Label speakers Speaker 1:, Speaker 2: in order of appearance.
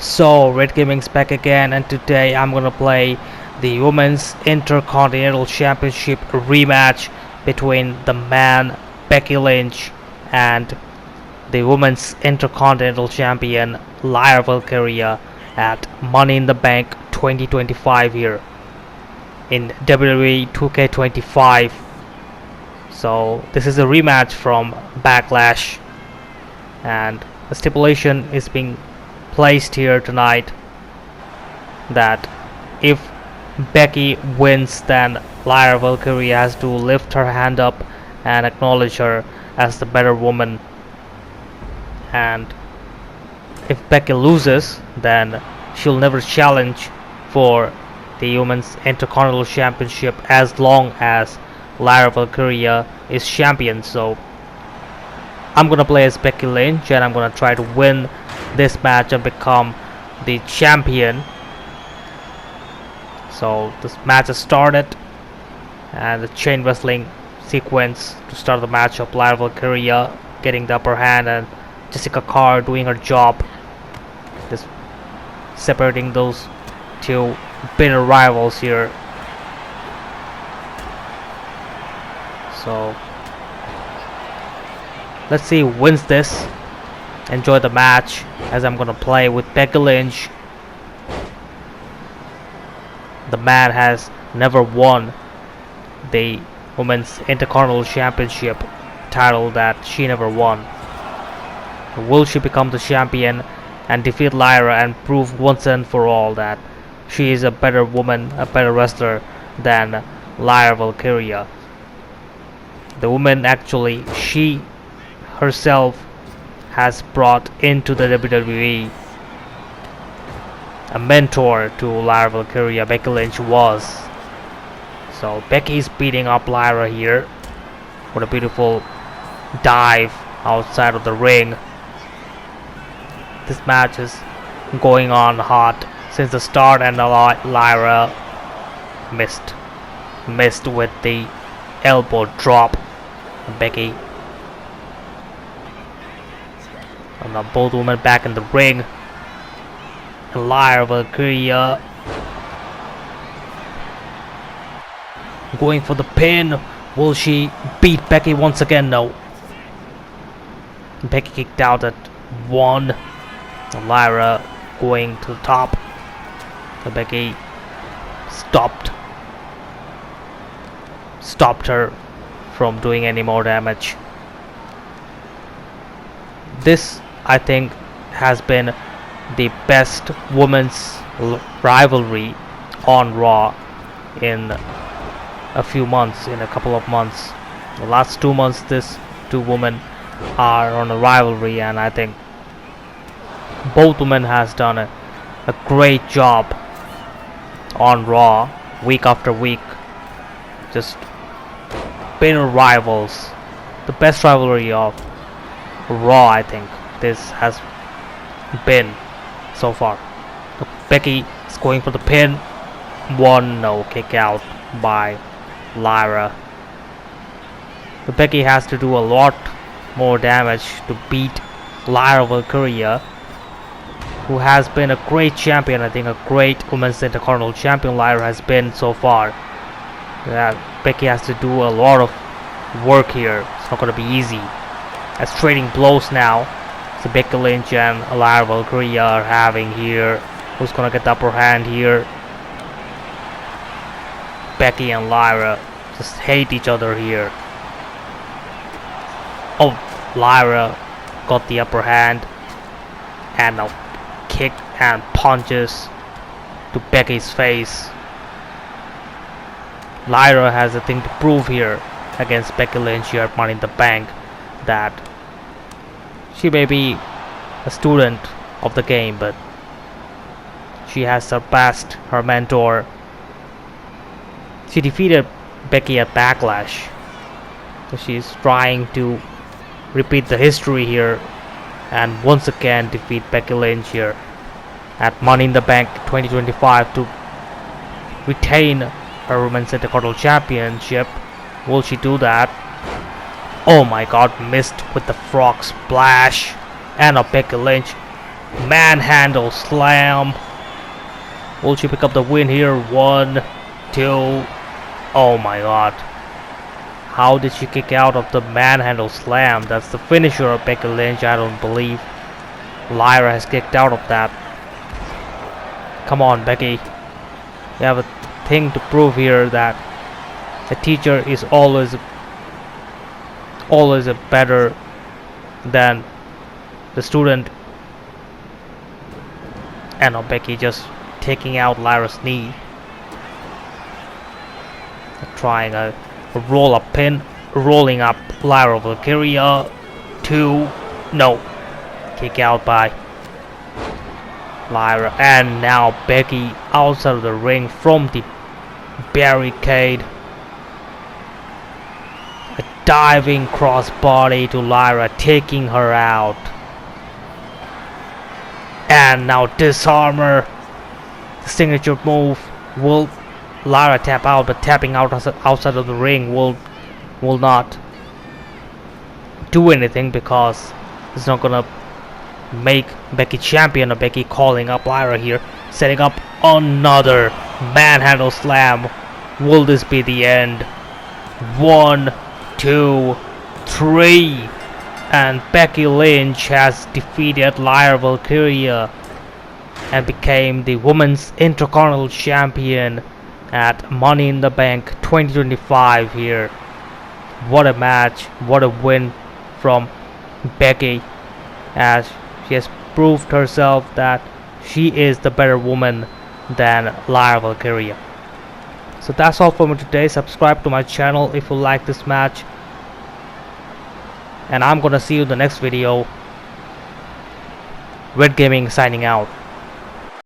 Speaker 1: So, Red Gaming's back again, and today I'm gonna play the Women's Intercontinental Championship rematch between the man Becky Lynch and the Women's Intercontinental Champion Lyra Valkyria at Money in the Bank 2025 here in WWE 2K25. So, this is a rematch from Backlash, and a stipulation is being placed here tonight that if Becky wins, then Lyra Valkyria has to lift her hand up and acknowledge her as the better woman, and if Becky loses, then she'll never challenge for the Women's Intercontinental Championship as long as Lyra Valkyria is champion. So I'm gonna play as Becky Lynch, and I'm gonna try to win this match and become the champion. So this match has started, and the chain wrestling sequence to start the matchup. Lyra Valkyria getting the upper hand, and Jessica Carr doing her job, just separating those two bitter rivals here. So let's see who wins this. Enjoy the match as I'm gonna play with Becky Lynch. The man has never won the Women's Intercontinental Championship title that she never won. Will she become the champion and defeat Lyra and prove once and for all that she is a better woman, a better wrestler than Lyra Valkyria? The woman, actually, she herself has brought into the WWE a mentor to Lyra Valkyria. Becky Lynch was. So Becky's beating up Lyra here. What a beautiful dive outside of the ring. This match is going on hot since the start, and Lyra missed with the elbow drop. Becky, and now both women back in the ring, and Lyra Valkyria going for the pin. Will she beat Becky once again? No. Becky kicked out at 1. And Lyra going to the top. So Becky stopped her from doing any more damage. This, I think, has been the best women's rivalry on Raw in a few months, in a couple of months. The last 2 months, these two women are on a rivalry, and I think both women has done a great job on Raw week after week. Just bitter rivals. The best rivalry of Raw, I think this has been so far. Becky is going for the pin. 1, no, kick out by Lyra. But Becky has to do a lot more damage to beat Lyra Valkyria, who has been a great champion. I think a great Women's Intercontinental Champion Lyra has been so far. Becky has to do a lot of work here. It's not going to be easy. As trading blows now, so Becky Lynch and Lyra Valkyria are having here. Who's going to get the upper hand here? Becky and Lyra just hate each other here. Oh, Lyra got the upper hand, and a kick and punches to Becky's face. Lyra has a thing to prove here against Becky Lynch here at Money in the Bank, that she may be a student of the game, but she has surpassed her mentor. She defeated Becky at Backlash, so she's trying to repeat the history here and once again defeat Becky Lynch here at Money in the Bank 2025 to retain her Women's Intercontinental Championship. Will she do that? Oh my god, missed with the frog splash, and a Becky Lynch manhandle slam. Will she pick up the win here? 1, 2. Oh my god. How did she kick out of the manhandle slam? That's the finisher of Becky Lynch. I don't believe Lyra has kicked out of that. Come on, Becky. You have a thing to prove here that a teacher is always better than the student. And now Becky just taking out Lyra's knee. Trying a roll-up pin. Rolling up Lyra Valkyria. 2. No. Kick out by Lyra. And now Becky outside of the ring from the barricade. A diving crossbody to Lyra, taking her out. And now disarmer. The signature move. Will Lyra tap out? But tapping out outside of the ring will not do anything, because it's not gonna make Becky champion. Or Becky calling up Lyra here, setting up another manhandle slam. Will this be the end? 1, 2, 3. And Becky Lynch has defeated Lyra Valkyria and became the Women's Intercontinental Champion at Money in the Bank 2025 here. What a match, what a win from Becky, as she has proved herself that she is the better woman than Lyra Valkyria. So that's all for me today. Subscribe to my channel if you like this match, and I'm gonna see you in the next video. Red Gaming signing out.